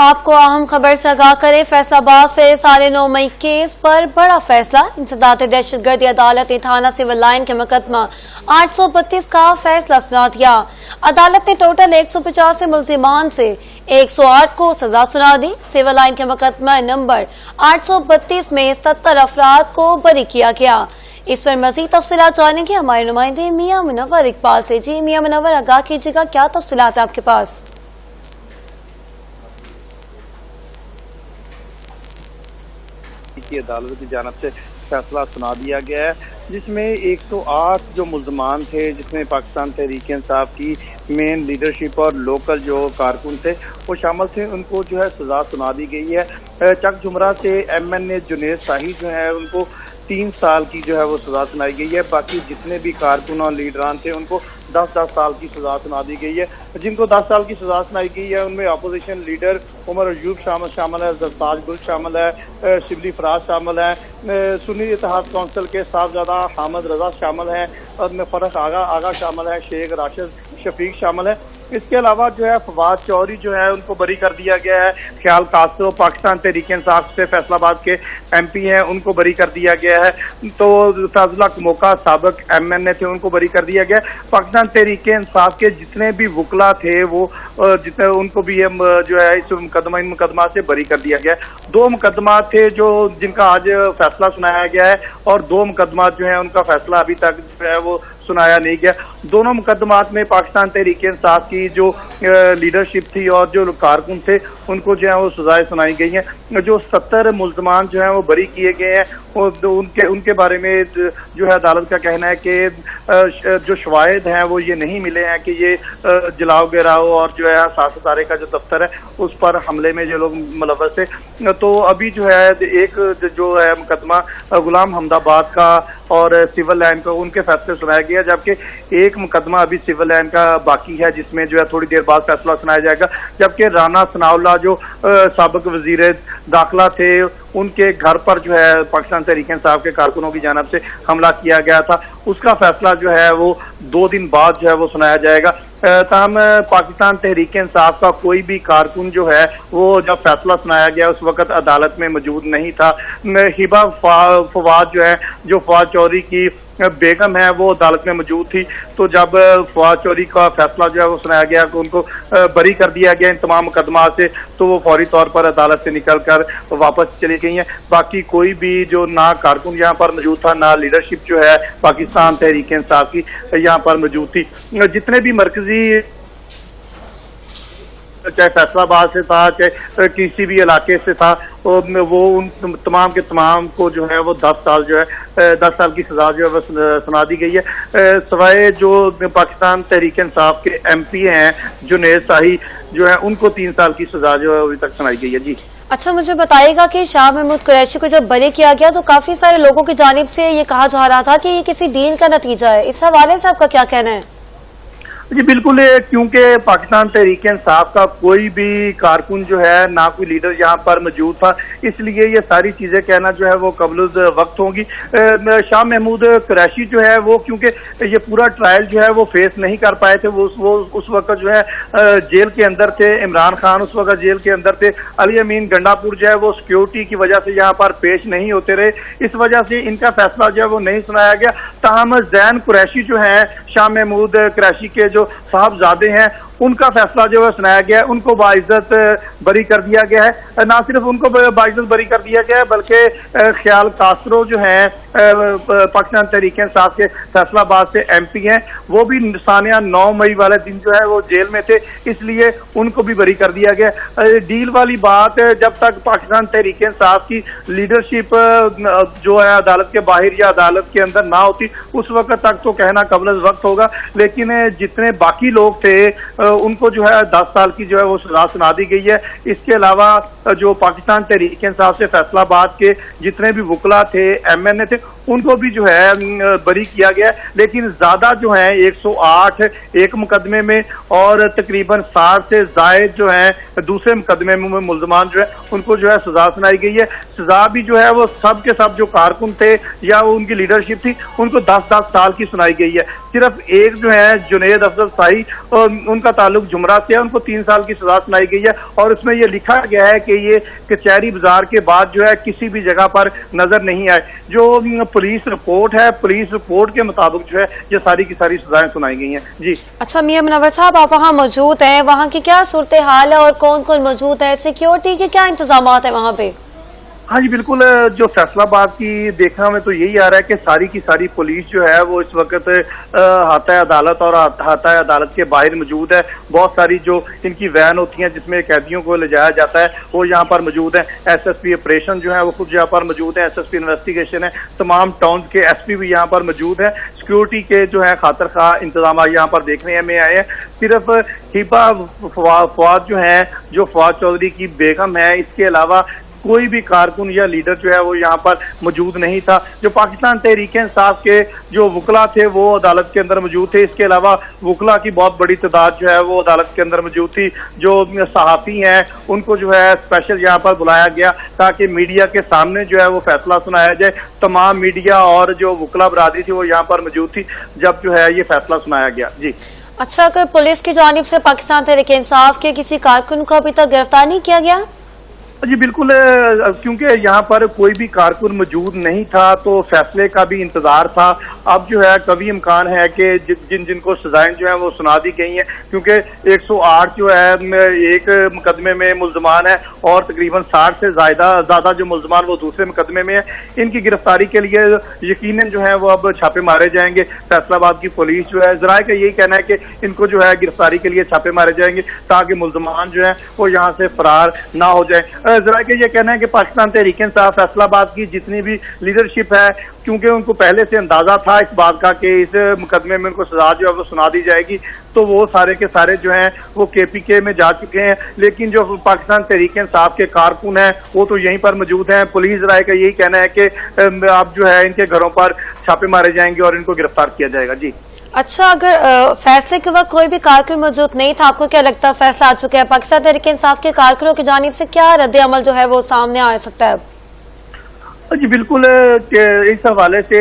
آپ کو اہم خبر سے آگاہ کرے، فیصلاباد سے 9.5 مئی کیس پر بڑا فیصلہ۔ انسداد دہشت گردی عدالت نے تھانہ سول لائن کے مقدمہ 832 کا فیصلہ سنا دیا۔ عدالت نے ٹوٹل 185 ملزمان سے 108 کو سزا سنا دی۔ سول لائن کے مقدمہ نمبر 832 میں 70 افراد کو بری کیا گیا۔ اس پر مزید تفصیلات جانیں گے ہمارے نمائندے میاں منور اقبال سے۔ جی میاں منور، آگاہ کیجیے گا، کیا تفصیلات ہیں آپ کے پاس؟ کی عدالت کی جانب سے فیصلہ سنا دیا گیا ہے، جس میں 108 جو ملزمان تھے، جس میں پاکستان تحریک انصاف کی مین لیڈرشپ اور لوکل جو کارکن تھے وہ شامل تھے، ان کو جو ہے سزا سنا دی گئی ہے۔ چک جمرہ سے MNA جنید شاہی جو ہے ان کو 3 سال کی جو ہے وہ سزا سنائی گئی ہے۔ باقی جتنے بھی کارکن اور لیڈران تھے ان کو 10 سال کی سزا سنا دی گئی ہے۔ جن کو 10 سال کی سزا سنائی گئی ہے ان میں اپوزیشن لیڈر عمر ایوب شامل ہے، زرتاج گل شامل ہے، شبلی فراز شامل ہے، سنی اتحاد کونسل کے صاحبزادہ حامد رضا شامل ہیں، فرق آغا شامل ہے، شیخ راشد شفیق شامل ہے۔ اس کے علاوہ جو ہے فواد چوہدری جو ہے ان کو بری کر دیا گیا ہے۔ خیال کاسرو پاکستان تحریک انصاف سے فیصل آباد کے MP ہیں، ان کو بری کر دیا گیا ہے۔ تو فیض اللہ کموکا سابق MNA تھے، ان کو بری کر دیا گیا۔ پاکستان تحریک انصاف کے جتنے بھی وکلا تھے وہ ان کو بھی جو ہے اس مقدمہ سے بری کر دیا گیا ہے۔ 2 مقدمات تھے جن کا آج فیصلہ سنایا گیا ہے، اور 2 مقدمات جو ہیں ان کا فیصلہ ابھی تک جو ہے وہ سنایا نہیں گیا۔ دونوں مقدمات میں پاکستان تحریک انصاف کی جو لیڈرشپ تھی اور جو کارکن تھے ان کو جو ہے وہ سزائیں سنائی گئی ہیں۔ جو 70 ملزمان جو ہیں وہ بری کیے گئے ہیں، ان کے بارے میں جو ہے عدالت کا کہنا ہے کہ جو شواہد ہیں وہ یہ نہیں ملے ہیں کہ یہ جلاؤ گراؤ اور جو ہے حساس ادارے کا جو دفتر ہے اس پر حملے میں جو لوگ ملوث تھے۔ تو ابھی جو ہے ایک جو ہے مقدمہ غلام حمد آباد کا اور سول لائن کا، ان کے فیصلے سنایا گیا، جبکہ ایک مقدمہ ابھی سول لائن کا باقی ہے جس میں جو ہے تھوڑی دیر بعد فیصلہ سنایا جائے گا۔ جبکہ رانا ثناء اللہ جو سابق وزیر داخلہ تھے، ان کے گھر پر جو ہے پاکستان تحریک انصاف کے کارکنوں کی جانب سے حملہ کیا گیا تھا، اس کا فیصلہ جو ہے وہ 2 دن بعد جو ہے وہ سنایا جائے گا۔ تاہم پاکستان تحریک انصاف کا کوئی بھی کارکن جو ہے وہ جب فیصلہ سنایا گیا اس وقت عدالت میں موجود نہیں تھا۔ ہبہ فواد جو ہے، جو فواد چوہدری کی بیگم ہے، وہ عدالت میں موجود تھی۔ تو جب فواد چوہدری کا فیصلہ جو ہے وہ سنایا گیا کہ ان کو بری کر دیا گیا ان تمام مقدمات سے، تو وہ فوری طور پر عدالت سے نکل کر واپس چلی گئی ہیں۔ باقی کوئی بھی جو نہ کارکن یہاں پر موجود تھا، نہ لیڈرشپ جو ہے پاکستان تحریک انصاف کی یہاں پر موجود تھی۔ جتنے بھی مرکزی چاہے فیصل آباد سے تھا، چاہے کسی بھی علاقے سے تھا، وہ ان تمام کے تمام کو جو ہے وہ 10 سال کی سزا جو ہے وہ سنا دی گئی ہے۔ سوائے جو پاکستان تحریک انصاف کے MP ہیں جنید شاہی جو ہے ان کو 3 سال کی سزا جو ہے ابھی تک سنائی گئی ہے۔ جی اچھا، مجھے بتائیے گا کہ شاہ محمود قریشی کو جب بری کیا گیا تو کافی سارے لوگوں کی جانب سے یہ کہا جا رہا تھا کہ یہ کسی ڈیل کا نتیجہ ہے، اس حوالے سے آپ کا کیا کہنا ہے؟ جی بالکل، کیونکہ پاکستان تحریک انصاف کا کوئی بھی کارکن جو ہے، نہ کوئی لیڈر یہاں پر موجود تھا، اس لیے یہ ساری چیزیں کہنا جو ہے وہ قبل وقت ہوگی۔ شاہ محمود قریشی جو ہے وہ کیونکہ یہ پورا ٹرائل جو ہے وہ فیس نہیں کر پائے تھے، وہ اس وقت جو ہے جیل کے اندر تھے، عمران خان اس وقت جیل کے اندر تھے، علی امین گنڈا پور جو ہے وہ سیکیورٹی کی وجہ سے یہاں پر پیش نہیں ہوتے رہے، اس وجہ سے ان کا فیصلہ جو ہے وہ نہیں سنایا گیا۔ تاہم زین قریشی جو ہے، شاہ محمود قریشی کے جو صاحبزادے ہیں، ان کا فیصلہ جو ہے سنایا گیا ہے، ان کو باعزت بری کر دیا گیا ہے۔ نہ صرف ان کو باعزت بری کر دیا گیا ہے بلکہ خیال کاسرو جو ہیں پاکستان تحریک انصاف کے فیصل آباد سے MP ہیں، وہ بھی ثانیہ 9 مئی والے دن جو ہے وہ جیل میں تھے، اس لیے ان کو بھی بری کر دیا گیا۔ ڈیل والی بات جب تک پاکستان تحریک انصاف کی لیڈرشپ جو ہے عدالت کے باہر یا عدالت کے اندر نہ ہوتی، اس وقت تک تو کہنا قبل وقت ہوگا، لیکن جتنے باقی لوگ تھے ان کو جو ہے 10 سال کی جو ہے وہ سزا سنا دی گئی ہے۔ اس کے علاوہ جو پاکستان تحریک انصاف سے فیصل آباد کے جتنے بھی وکلا تھے، MNA تھے، ان کو بھی جو ہے بری کیا گیا ہے، لیکن زیادہ جو ہیں 108 ایک مقدمے میں اور تقریباً 60 سے زائد جو ہیں دوسرے مقدمے میں ملزمان جو ہے ان کو جو ہے سزا سنائی گئی ہے۔ سزا بھی جو ہے وہ سب کے سب جو کارکن تھے یا ان کی لیڈرشپ تھی ان کو 10 سال کی سنائی گئی ہے۔ صرف ایک جو ہے جنید افضل شاہی، ان کا ताल्लुक जुमरा से है, उनको 3 साल की सजा सुनाई गई है और उसमें ये लिखा गया है कि ये कचहरी बाजार के बाद जो है किसी भी जगह पर नजर नहीं आए। जो पुलिस रिपोर्ट है, पुलिस रिपोर्ट के मुताबिक जो है ये सारी की सारी सजाएं सुनाई गई हैं। जी अच्छा मियां मुनव्वर साहब, आप वहाँ मौजूद हैं, वहाँ की क्या सूरत हाल है और कौन कौन मौजूद है, सिक्योरिटी के क्या इंतजाम है वहाँ पे? हाँ जी बिल्कुल, जो फैसलाबाद की देखने में तो यही आ रहा है कि सारी की सारी पुलिस जो है वो इस वक्त हाता अदालत और हाता अदालत के बाहर मौजूद है। बहुत सारी जो इनकी वैन होती हैं जिसमें कैदियों को ले जाया जाता है वो यहाँ पर मौजूद है। एसएसपी ऑपरेशन जो है वो खुद यहाँ पर मौजूद है, एसएसपी इन्वेस्टिगेशन है, तमाम टाउन के एसपी भी यहाँ पर मौजूद है। सिक्योरिटी के जो है खातिर खा इंतजाम यहाँ पर देखने में आए हैं। सिर्फ हिबा फवाद जो है, जो फवाद चौधरी की बेगम है, इसके अलावा कोई भी कारकुन या लीडर जो है वो यहाँ पर मौजूद नहीं था। जो पाकिस्तान तहरीक-ए-इंसाफ के जो वकला थे वो अदालत के अंदर मौजूद थे। इसके अलावा वकला की बहुत बड़ी तादाद जो है वो अदालत के अंदर मौजूद थी। जो सहाफ़ी हैं उनको जो है स्पेशल यहाँ पर बुलाया गया ताकि मीडिया के सामने जो है वो फैसला सुनाया जाए। तमाम मीडिया और जो वकला बरादरी थी वो यहाँ पर मौजूद थी जब जो है ये फैसला सुनाया गया। जी अच्छा, अगर पुलिस की जानिब से पाकिस्तान तहरीक-ए-इंसाफ के किसी कारकुन को अभी तक गिरफ्तार नहीं किया गया? जी बिल्कुल, क्योंकि यहाँ पर कोई भी कारकुन मौजूद नहीं था तो फैसले का भी इंतजार था। अब जो है कभी इम्कान है कि जिनको सजाएं जो है वो सुना दी गई हैं, क्योंकि 108 जो है एक मुकदमे में मुल्जमान है और तकरीबन 60 से ज्यादा जो मुल्जमान वो दूसरे मुकदमे में है। इनकी गिरफ्तारी के लिए यकीनन जो है वो अब छापे मारे जाएंगे। फैसलाबाद की पुलिस जो है, जराए का यही कहना है कि इनको जो है गिरफ्तारी के लिए छापे मारे जाएंगे ताकि मुल्जमान जो है वो यहाँ से फरार ना हो जाए। जरा के ये कहना है कि पाकिस्तान तहरीक-ए-इंसाफ फैसलाबाद की जितनी भी लीडरशिप है, क्योंकि उनको पहले से अंदाजा था इस बात का कि इस मुकदमे में उनको सजा जो है वो सुना दी जाएगी, तो वो सारे के सारे जो हैं वो केपीके में जा चुके हैं। लेकिन जो पाकिस्तान तहरीक-ए-इंसाफ के कारकुन हैं वो तो यहीं पर मौजूद हैं। पुलिस राय का यही कहना है कि अब जो है इनके घरों पर छापे मारे जाएंगे और इनको गिरफ्तार किया जाएगा। जी अच्छा, अगर फैसले के वक्त कोई भी कारकुन मौजूद नहीं था, आपको क्या लगता है फैसला आ चुका है, पाकिस्तान तहरीक-ए-इंसाफ के कारकुनों की जानिब से क्या रद्द अमल जो है वो सामने आ सकता है? जी बिल्कुल, इस हवाले से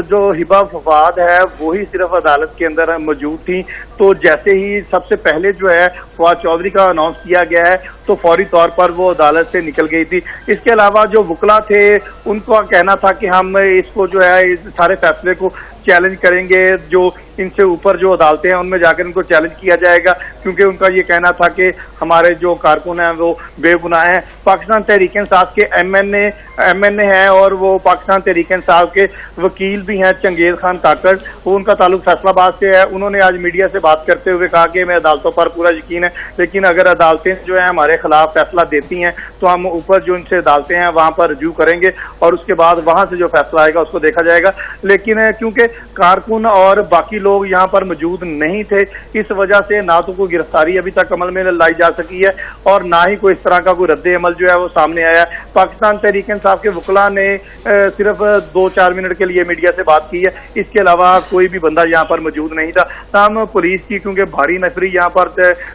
जो हिबा फवाद है वही सिर्फ अदालत के अंदर मौजूद थी। तो जैसे ही सबसे पहले जो है फवाद चौधरी का अनाउंस किया गया है तो फौरी तौर पर वो अदालत से निकल गई थी। इसके अलावा जो वकला थे उनका कहना था कि हम इसको जो है इस सारे फैसले को चैलेंज करेंगे, जो इनसे ऊपर जो अदालतें हैं उनमें जाकर इनको चैलेंज किया जाएगा, क्योंकि उनका ये कहना था कि हमारे जो कारकुन हैं वो बेगुनाह हैं। पाकिस्तान तहरीक-ए-इंसाफ के एमएनए हैं और वो पाकिस्तान तहरीक-ए-इंसाफ के वकील भी हैं, चंगेज खान काकड़, वो उनका ताल्लुक फैसलाबाद से है। उन्होंने आज मीडिया से बात करते हुए कहा कि हमें अदालतों पर पूरा यकीन है, लेकिन अगर अदालतें जो है हमारे खिलाफ फैसला देती हैं तो हम ऊपर जो इनसे अदालतें हैं वहां पर रिव्यू करेंगे और उसके बाद वहां से जो फैसला आएगा उसको देखा जाएगा। लेकिन क्योंकि कारकुन और बाकी लोग यहाँ पर मौजूद नहीं थे, इस वजह से ना तो कोई गिरफ्तारी अभी तक अमल में लाई जा सकी है और ना ही कोई इस तरह का कोई रद्द अमल जो है वो सामने आया है। पाकिस्तान तहरीक-ए-इंसाफ के वकला ने सिर्फ 2-4 मिनट के लिए मीडिया से बात की है, इसके अलावा कोई भी बंदा यहाँ पर मौजूद नहीं था। तमाम पुलिस की क्योंकि भारी नफरी यहाँ पर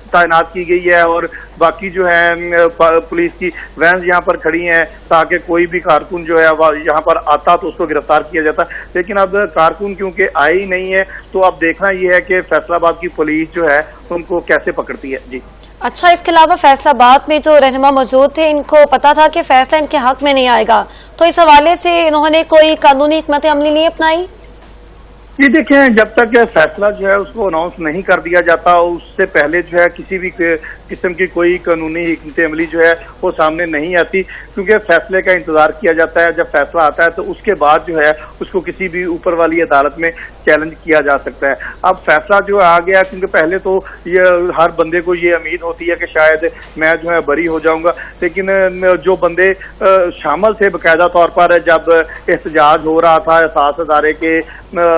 तैनात की गई है और बाकी जो है पुलिस की वैन यहाँ पर खड़ी हैं ताकि कोई भी कारकुन जो है यहाँ पर आता तो उसको गिरफ्तार किया जाता। लेकिन अब कारकुन क्योंकि आए ही नहीं है तो अब देखना ये है कि फैसलाबाद की पुलिस जो है उनको कैसे पकड़ती है। जी अच्छा, इसके अलावा फैसलाबाद में जो रहनुमा मौजूद थे इनको पता था कि फैसला इनके हक में नहीं आएगा, तो इस हवाले से इन्होंने कोई कानूनी हिकमत अमली नहीं अपनाई? ये देखें, जब तक फैसला जो है उसको अनाउंस नहीं कर दिया जाता उससे पहले जो है किसी भी किस्म की कोई कानूनी हिकमत अमली जो है वो सामने नहीं आती, क्योंकि फैसले का इंतजार किया जाता है। जब फैसला आता है तो उसके बाद जो है उसको किसी भी ऊपर वाली अदालत में चैलेंज किया जा सकता है। अब फैसला जो आ गया, क्योंकि पहले तो ये हर बंदे को ये उम्मीद होती है कि शायद मैं जो है बरी हो जाऊंगा, लेकिन जो बंदे शामिल थे बाकायदा तौर पर जब एहतजाज हो रहा था, एहसास अदारे के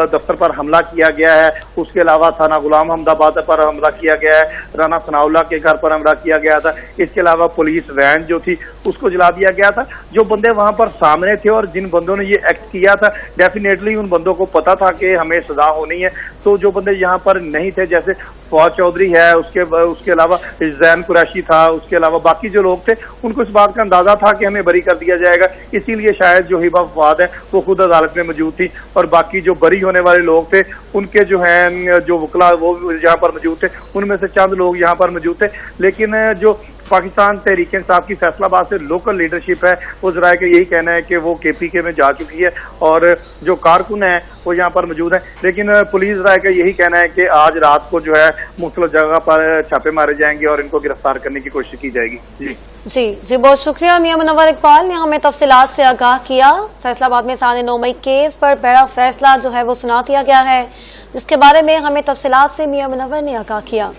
दफ्तर पर हमला किया गया है, उसके अलावा थाना गुलाम अहमदाबाद पर हमला किया गया है, राना सनाउल्लाह के घर पर हमला किया गया था, इसके अलावा पुलिस वैन जो थी उसको जला दिया गया था। जो बंदे वहां पर सामने थे और जिन बंदों ने ये एक्ट किया था, डेफिनेटली उन बंदों को पता था कि हमें सजा होनी है। तो जो बंदे यहाँ पर नहीं थे, जैसे फवाद चौधरी है, उसके अलावा जैन कुरैशी था, उसके अलावा बाकी जो लोग थे, उनको इस बात का अंदाजा था कि हमें बरी कर दिया जाएगा। इसीलिए शायद जो हिबा फवाद है वो खुद अदालत में मौजूद थी और बाकी जो बरी होने वाले والے لوگ تھے उनके जो हैं जो वकला वो यहाँ पर मौजूद थे, उनमें से चंद लोग यहाँ पर मौजूद थे. लेकिन जो पाकिस्तान तहरीक इंसाफ की फैसलाबाद से लोकल लीडरशिप है वो जरा का यही कहना है कि वो KPK में जा चुकी है और जो कारकुन है वो यहाँ पर मौजूद है. लेकिन पुलिस जरा का यही कहना है कि आज रात को जो है मुख्तलिफ जगह पर छापे मारे जाएंगे और इनको गिरफ्तार करने की कोशिश की जाएगी. जी बहुत शुक्रिया मियां मुनव्वर इकबाल ने हमें तफसीलात से आगाह किया. फैसलाबाद में 9.5 मई केस पर बड़ा फैसला जो है वो सुना दिया गया है, जिसके बारे में हमें तफसीलात से मियां मुनव्वर ने आगाह किया.